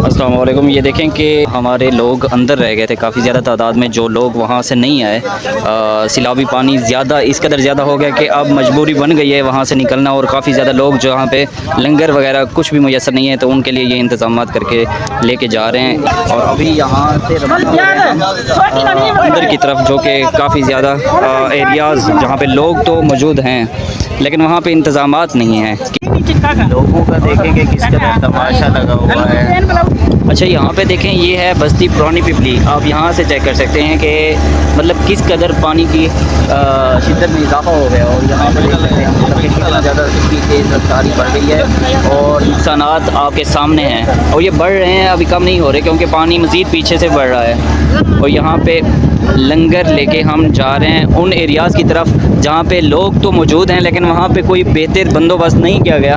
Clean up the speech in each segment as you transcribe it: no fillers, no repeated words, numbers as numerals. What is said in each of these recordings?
अस्सलाम वालेकुम। ये देखें कि हमारे लोग अंदर रह गए थे काफ़ी ज़्यादा तादाद में, जो लोग वहाँ से नहीं आए। सैलाबी पानी ज़्यादा इस कदर ज़्यादा हो गया कि अब मजबूरी बन गई है वहाँ से निकलना, और काफ़ी ज़्यादा लोग जो यहाँ पे लंगर वगैरह कुछ भी मुयसर नहीं है, तो उनके लिए ये इंतज़ाम करके लेके जा रहे हैं। और अभी यहाँ से अंदर की तरफ, जो कि काफ़ी ज़्यादा एरियाज़ जहाँ पे लोग तो मौजूद हैं लेकिन वहाँ पे इंतज़ामात नहीं हैं। लोगों का देखेंगे किस तरह तमाशा लगा हुआ है। अच्छा, यहाँ पे देखें, ये है बस्ती पुरानी पिपली। आप यहाँ से चेक कर सकते हैं कि मतलब किस कदर पानी की शिद्दत में इजाफा हो गया, और यहाँ पर देख सकते हैं मतलब कि कितना ज़्यादा इसकी तेज़ रफ्तारी बढ़ गई है और नुकसानात आपके सामने हैं। और ये बढ़ रहे हैं, अभी कम नहीं हो रहे, क्योंकि पानी मज़ीद पीछे से बढ़ रहा है। और यहाँ पे लंगर लेके हम जा रहे हैं उन एरियाज़ की तरफ जहाँ पे लोग तो मौजूद हैं लेकिन वहाँ पे कोई बेहतर बंदोबस्त नहीं किया गया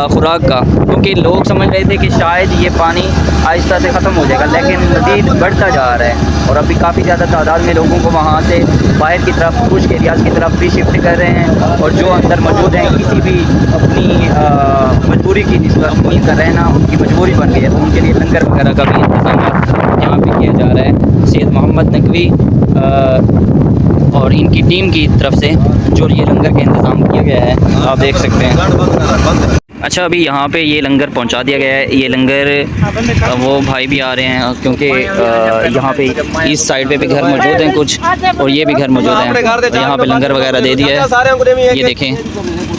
खुराक का, क्योंकि लोग समझ रहे थे कि शायद ये पानी आहिस्ता से ख़त्म हो जाएगा, लेकिन मज़ीद बढ़ता जा रहा है। और अभी काफ़ी ज़्यादा तादाद में लोगों को वहाँ से बाहर की तरफ, कुछ एरियाज़ की तरफ भी शिफ्ट कर रहे हैं, और जो अंदर मौजूद हैं किसी भी अपनी मजबूरी की निस्बत उनका रहना उनकी मजबूरी बन गई है, तो उनके लिए लंगर वगैरह का भी इंतज़ाम यहाँ पर किया जा रहा है। सैयद मोहम्मद नकवी और इनकी टीम की तरफ से जो ये लंगर का इंतज़ाम किया गया है, आप देख सकते हैं। अच्छा, अभी यहाँ पे ये लंगर पहुँचा दिया गया है। ये लंगर वो भाई भी आ रहे हैं, क्योंकि यहाँ पे इस साइड पे भी घर मौजूद हैं कुछ, और ये भी घर मौजूद हैं, तो यहाँ पे लंगर वगैरह दे दिया है। ये देखें,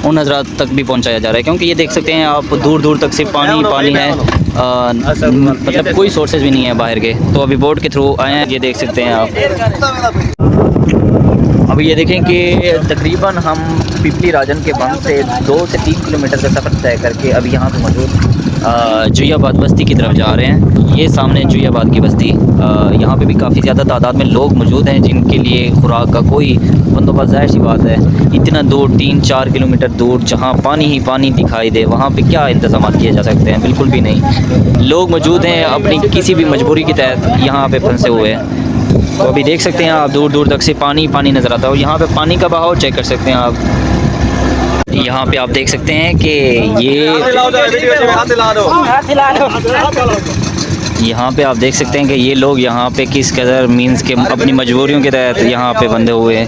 उन हज़रात तक भी पहुँचाया जा रहा है, क्योंकि ये देख सकते हैं आप दूर दूर तक सिर्फ पानी पानी है, मतलब कोई सोर्सेज भी नहीं है बाहर के। तो अभी बोट के थ्रू आए हैं, ये देख सकते हैं आप। अभी ये देखें कि तकरीबन हम पिपली राजन के बंद से 2 से 3 किलोमीटर का सफ़र तय करके अभी यहाँ पे मौजूद जुयाबाद बस्ती की तरफ जा रहे हैं। ये सामने जुयाबाद की बस्ती, यहाँ पे भी काफ़ी ज़्यादा तादाद में लोग मौजूद हैं जिनके लिए खुराक का कोई बंदोबस्त, ज़ाहिर सी बात है इतना दूर 3-4 किलोमीटर दूर जहाँ पानी ही पानी दिखाई दे, वहाँ पे क्या इंतज़ाम किए जा सकते हैं? बिल्कुल भी नहीं। लोग मौजूद हैं अपनी किसी भी मजबूरी के तहत यहाँ पे फंसे हुए हैं। तो अभी देख सकते हैं आप दूर दूर तक से पानी पानी नज़र आता है, और यहाँ पे पानी का बहाव चेक कर सकते हैं आप। यहाँ पे आप देख सकते हैं कि यहाँ पे आप देख सकते हैं कि ये लोग यहाँ पे किस कदर मीन्स के अपनी मजबूरियों के तहत यहाँ पे बंधे हुए हैं।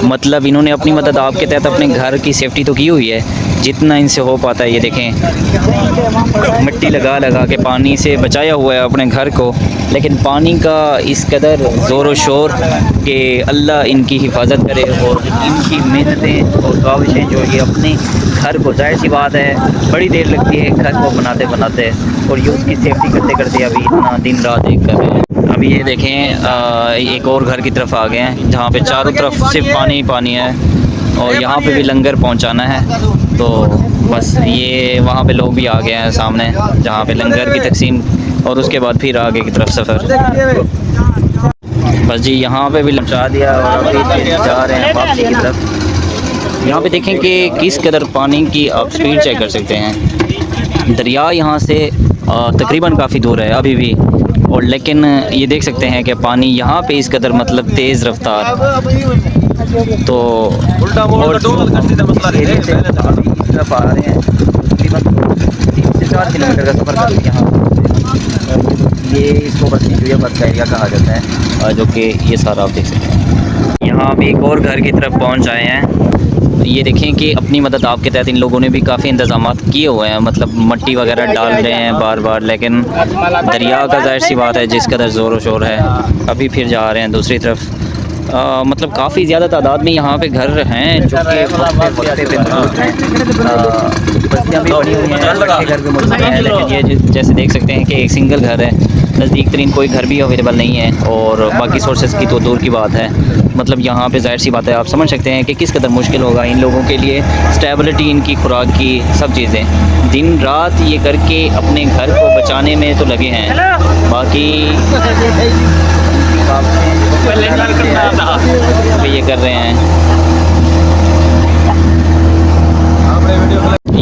मतलब इन्होंने अपनी मदद आपके तहत अपने घर की सेफ्टी तो की हुई है जितना इनसे हो पाता है। ये देखें, मिट्टी लगा लगा के पानी से बचाया हुआ है अपने घर को, लेकिन पानी का इस कदर ज़ोर व शोर कि अल्लाह इनकी हिफाजत करे, और इनकी मेहनतें और काविशें जो ये अपने घर को, ज़ाहिर सी बात है बड़ी देर लगती है घर को बनाते बनाते, और ये उसकी सेफ्टी करते करते अभी इतना दिन रात एक कर रहे हैं। अभी ये देखें, एक और घर की तरफ आ गए हैं जहाँ पे चारों तरफ सिर्फ पानी ही पानी है, और यहाँ पे भी लंगर पहुँचाना है। तो बस ये वहाँ पे लोग भी आ गए हैं सामने जहाँ पे लंगर की तकसीम, और उसके बाद फिर आगे की तरफ सफ़र। बस जी, यहाँ पे भी पहुँचा दिया और अभी जा रहे हैं वापसी की तरफ। यहाँ पे देखें कि किस कदर पानी की आप स्पीड चेक कर सकते हैं। दरिया यहाँ से तकरीबन काफ़ी दूर है अभी भी, और लेकिन ये देख सकते हैं कि पानी यहाँ पे इस कदर मतलब तेज़ रफ्तार, तो और तरफ आ रहे हैं तकरीबन 3 से 4 किलोमीटर का सफ़र करके यहाँ ये इसको बस्ती जुयाबाद का एरिया कहा जाता है, जो कि ये सारा आप देख सकते हैं। यहाँ अब एक और घर की तरफ पहुँच आए हैं। ये देखें कि अपनी मदद आपके तहत इन लोगों ने भी काफ़ी इंतज़ाम किए हुए हैं, मतलब मट्टी वगैरह डाल रहे हैं बार बार, लेकिन दरिया का ज़ाहिर सी बात है जिस कदर ज़ोर व शोर है। अभी फिर जा रहे हैं दूसरी तरफ। मतलब काफ़ी ज़्यादा तादाद में यहाँ पे घर हैं जो कि वक्फे पे मौजूद हैं। बस्तियाँ भी बनी हुई हैं, बड़े घर भी मौजूद हैं, लेकिन ये जैसे देख सकते हैं कि एक सिंगल घर है, नज़दीक तरीन कोई घर भी अवेलेबल नहीं है, और बाकी सोर्सेज की तो दूर की बात है। मतलब यहाँ पे ज़ाहिर सी बात है, आप समझ सकते हैं कि किस कदर मुश्किल होगा इन लोगों के लिए, स्टेबिलिटी इनकी, खुराक की, सब चीज़ें दिन रात ये करके अपने घर को बचाने में तो लगे हैं। बाकी ये कर रहे हैं।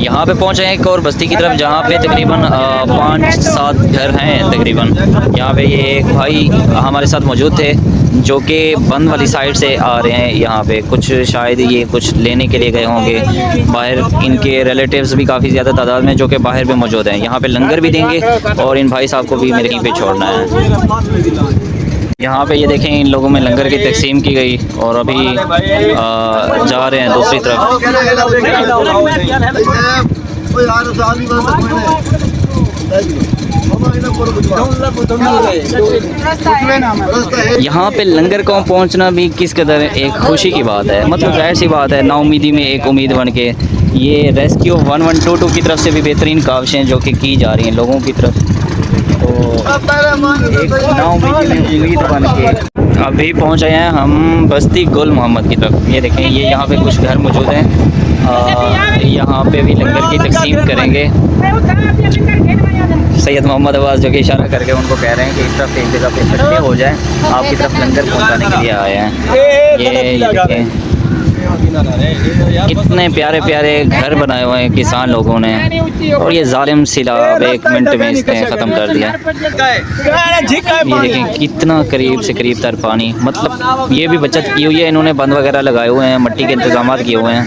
यहाँ पे पहुँचे हैं एक और बस्ती की तरफ, जहाँ पे तकरीबन 5-7 घर हैं तकरीबन। यहाँ पे ये एक भाई हमारे साथ मौजूद थे जो कि बंद वाली साइड से आ रहे हैं। यहाँ पे कुछ शायद ये कुछ लेने के लिए गए होंगे बाहर। इनके रिलेटिव्स भी काफ़ी ज़्यादा तादाद में जो कि बाहर भी मौजूद हैं। यहाँ पे लंगर भी देंगे और इन भाई साहब को भी मेरे यहीं पे छोड़ना है। यहाँ पे ये देखें इन लोगों में लंगर की तकसीम की गई और अभी जा रहे हैं दूसरी तरफ। यहाँ पे लंगर को पहुँचना भी किस कदर एक खुशी की बात है। मतलब जाहिर सी बात है, नाउमीदी में एक उम्मीद बन के ये रेस्क्यू 1122 की तरफ से भी बेहतरीन काविशें जो कि की जा रही हैं लोगों की तरफ। तो एक नाउमीदी में उम्मीद बन के अभी पहुँचे हैं हम बस्ती गुल मोहम्मद की तरफ। ये देखें ये यहाँ पे कुछ घर मौजूद हैं। यहाँ पे भी लंगर की तकसीम करेंगे। सैयद मोहम्मद अब्बास जो कि इशारा करके उनको कह रहे हैं कि इस तरफ एक जगह पे इकट्ठे हो जाएं, आपकी तरफ लंगर पहुँचाने के लिए आए हैं। ये देखें कितने प्यारे प्यारे घर बनाए हुए हैं किसान लोगों ने, और ये जालिम सिलाब 1 मिनट में इसने ख़त्म कर दिया। ये देखें कितना करीब से करीब तर पानी। मतलब ये भी बचत की हुई है इन्होंने, बंद वगैरह लगाए हुए हैं, मट्टी के इंतजाम किए हुए हैं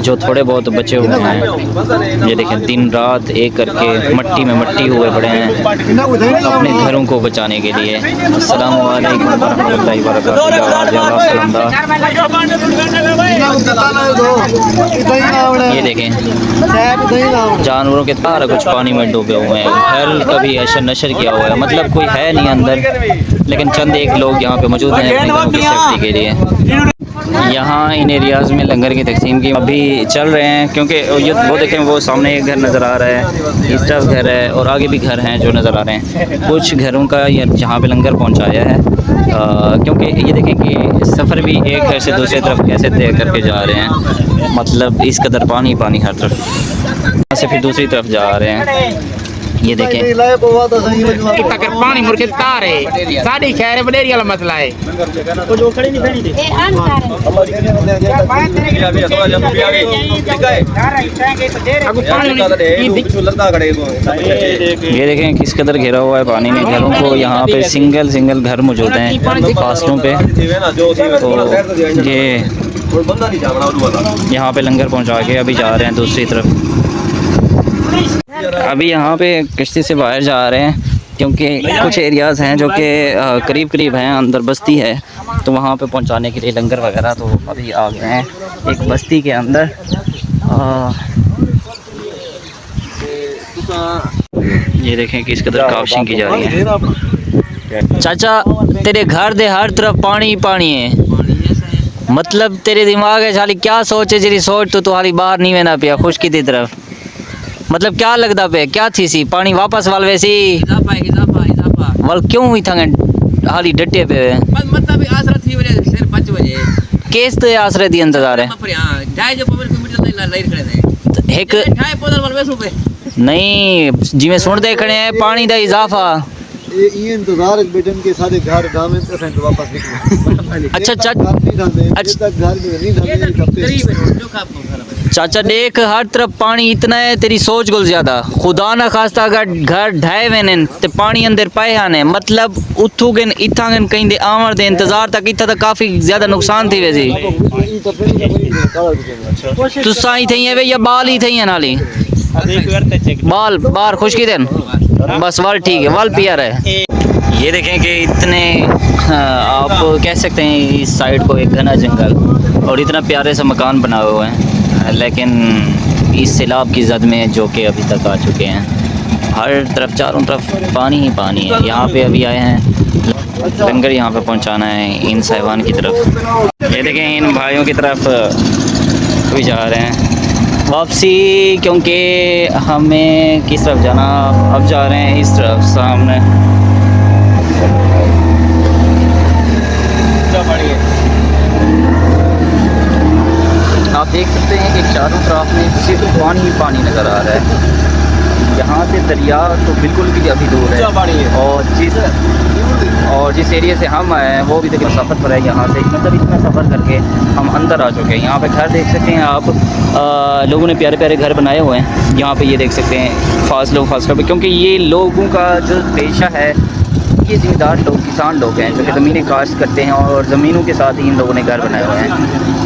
जो थोड़े बहुत बचे हुए हैं। ये देखें दिन रात एक करके मट्टी में मट्टी हुए पड़े हैं अपने घरों को बचाने के लिए। अस्सलाम वालेकुम वरहमतुल्लाहि वबरकातुहू। ये देखें जानवरों के सारा कुछ पानी में डूबे हुए हैं। घर कभी हशर नशर किया हुआ है, मतलब कोई है नहीं अंदर, लेकिन चंद एक लोग यहाँ पे मौजूद हैं अपनी घरों की सेफ्टी के लिए। यहाँ इन एरियाज़ में लंगर की तकसीम की अभी चल रहे हैं, क्योंकि वो देखें वो सामने एक घर नज़र आ रहा है, इस तरफ घर है और आगे भी घर हैं जो नज़र आ रहे हैं। कुछ घरों का जहाँ पे लंगर पहुँचाया है, क्योंकि ये देखें कि सफ़र भी एक घर से दूसरी तरफ कैसे तय करके जा रहे हैं। मतलब इस कदर पानी पानी हर तरफ, यहाँ से फिर दूसरी तरफ जा रहे हैं। ये देखें कितना कर पानी मुर्गे तार है साड़ी खैर बडेरी वाला मसला है। जो खड़ी नहीं खड़ी दे ये देखें किस कदर घेरा हुआ है पानी ने घरों को। यहाँ पे सिंगल सिंगल घर मौजूद हैं फासलों पे। तो ये यहाँ पे लंगर पहुँचा के अभी जा रहे हैं दूसरी तरफ। अभी यहाँ पे किश्ती से बाहर जा रहे हैं, क्योंकि कुछ एरियाज़ हैं जो कि करीब करीब हैं, अंदर बस्ती है, तो वहाँ पे पहुँचाने के लिए लंगर वगैरह तो अभी आ गए हैं एक बस्ती के अंदर। ये देखें किस कदर काविशें की जा रही हैं। चाचा तेरे घर दे हर तरफ पानी ही पानी है, मतलब तेरे दिमाग है साली क्या सोचे तेरी सोच तो हाली बाहर नहीं वेना पिया खुशकी की तरफ। मतलब क्या लगता पे क्या थी सी पानी वापस वाल वैसी वाल क्यों हुई था हाली डटे पे मतलब आसरा थी बजे सिर 5 बजे केस तो आसरे दी इंतजार है एक नहीं जिवें सुन दे खड़े हैं पानी दा इजाफा ये इंतजार बैठन के सारे घर गांव में तो वापस निकले। अच्छा चाचा देख हर तरफ पानी इतना है, तेरी सोच गुल ज्यादा। खुदा ना खास्ता अगर घर ढाए वेने ते पानी अंदर पाए आने, मतलब उठू गन इथा गन कहीं दे आवर दे इंतजार तक इथा तक काफी ज्यादा नुकसान थी वैसी। तू साई थई है वे या बाल ही थई है नाली बाल बाहर खुशकी देन बस वाल ठीक है वाल पिया रहे। ये देखें कि इतने आप कह सकते हैं इस साइड को एक घना जंगल और इतना प्यारे से मकान बनाए हुए हैं, लेकिन इस सैलाब की जद में जो कि अभी तक आ चुके हैं। हर तरफ चारों तरफ पानी ही पानी है। यहाँ पे अभी आए हैं लंगर यहाँ पे पहुँचाना है इन साहिवान की तरफ। ये देखें इन भाइयों की तरफ भी जा रहे हैं वापसी, क्योंकि हमें किस तरफ जाना, अब जा रहे हैं इस तरफ सामने। आप देख सकते हैं कि चारों तरफ में सिर्फ पानी ही पानी नज़र आ रहा है। यहाँ से दरिया तो बिल्कुल भी अभी दूर है, और जिस एरिया से हम आए हैं वो भी तकरीबन सफ़र पर है यहाँ से, मतलब इतना सफ़र करके हम अंदर आ चुके हैं। यहाँ पे घर देख सकते हैं आप, लोगों ने प्यारे प्यारे घर बनाए हुए हैं यहाँ पे, ये देख सकते हैं फासलों पे, क्योंकि ये लोगों का जो पेशा है, ये ज़िम्मेदार लोग, किसान लोग हैं जो कि ज़मीनें काश्त करते हैं, और ज़मीनों के साथ ही इन लोगों ने घर बनाए हुए हैं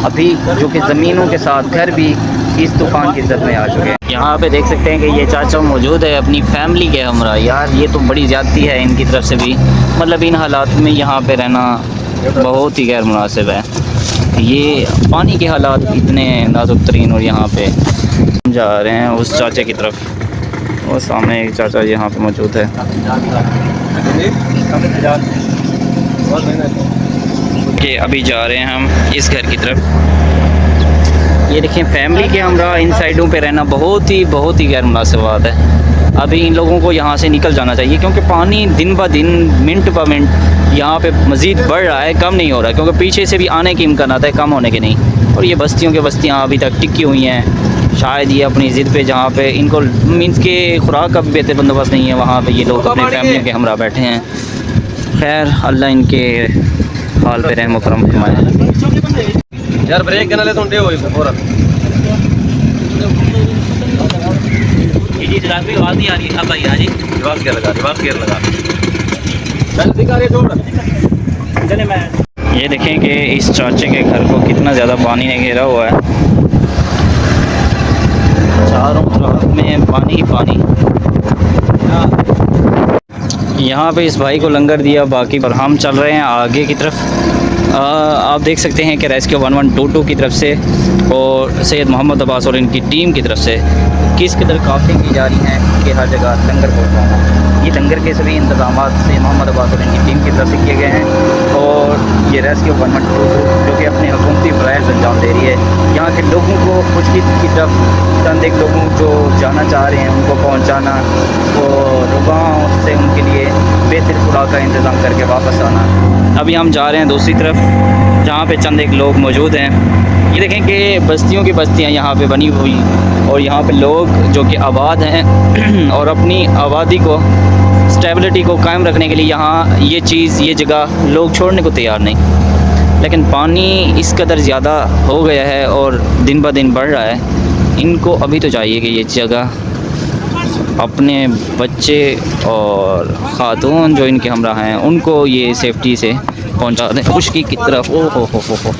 अभी, जो कि ज़मीनों के साथ घर भी इस तूफ़ान की जद में आ चुके हैं। यहाँ पे देख सकते हैं कि ये चाचा मौजूद है अपनी फैमिली के हमरा। यार ये तो बड़ी ज़्यादती है इनकी तरफ से भी, मतलब इन हालात में यहाँ पे रहना बहुत ही गैर मुनासिब है। ये पानी के हालात इतने नाजुक तरीन, और यहाँ पे जा रहे हैं उस चाचे की तरफ, वो सामने एक चाचा यहाँ पे मौजूद है। कि अभी जा रहे हैं हम इस घर की तरफ। ये देखें फैमिली के हमरा इन साइडों पे रहना बहुत ही गैर मुनासिब बात है। अभी इन लोगों को यहाँ से निकल जाना चाहिए, क्योंकि पानी दिन ब दिन, मिनट ब मिनट यहाँ पे मज़ीद बढ़ रहा है, कम नहीं हो रहा है, क्योंकि पीछे से भी आने की इम्कान आता है, कम होने के नहीं। और ये बस्तियों के बस्तियाँ अभी तक टिकी हुई हैं, शायद ये अपनी ज़िद पे, जहाँ पे इनको मीन्स के खुराक का भी बेहतर बंदोबस्त नहीं है, वहाँ पे ये लोग अपने फैमिली के हमरा बैठे हैं। खैर अल्लाह इनके हाल पे रहम करम फरमाए। यार ब्रेक करना ले तो डे होई पूरा जी जनाब, आवाज़ नहीं आ रही है भाई। जी रिवर्स गियर लगा जल्दी कर, ये छोड़ चले। मैं ये देखें कि इस चाचे के घर को कितना ज़्यादा पानी ने घेरा हुआ है, चारों तरफ में पानी ही पानी। यहाँ पे इस भाई को लंगर दिया, बाकी पर हम चल रहे हैं आगे की तरफ। आप देख सकते हैं कि रेस्क्यू 1122 की तरफ से और सैयद मोहम्मद अब्बास और इनकी टीम की तरफ से किस कदर काफ़ी की जा रही हैं कि हर जगह लंगर पहुँचाना। ये लंगर के सभी इंतजाम से मोहम्मद अब्बास और इनकी टीम की तरफ से किए गए हैं, और ये रेस्क्यू 1122 जो कि अपने हुकूमती फ़राइज़ अंजाम दे रही है। यहाँ के लोगों को खुशकी की तरफ चंद एक लोगों जो जाना चाह रहे हैं उनको पहुँचाना, और रुगां से उनके लिए बेहतर खुराक का इंतज़ाम करके वापस आना। अभी हम जा रहे हैं दूसरी तरफ, जहाँ पे चंद एक लोग मौजूद हैं। ये देखें कि बस्तियों की बस्तियाँ यहाँ पे बनी हुई, और यहाँ पे लोग जो कि आबाद हैं और अपनी आबादी को, स्टेबिलिटी को कायम रखने के लिए यहाँ ये जगह लोग छोड़ने को तैयार नहीं। लेकिन पानी इस कदर ज़्यादा हो गया है और दिन ब दिन बढ़ रहा है। इनको अभी तो चाहिए कि ये जगह अपने बच्चे और ख़ातून जो इनके हमरा हैं उनको ये सेफ्टी से पहुंचा दें खुशकी की तरफ। ओ हो।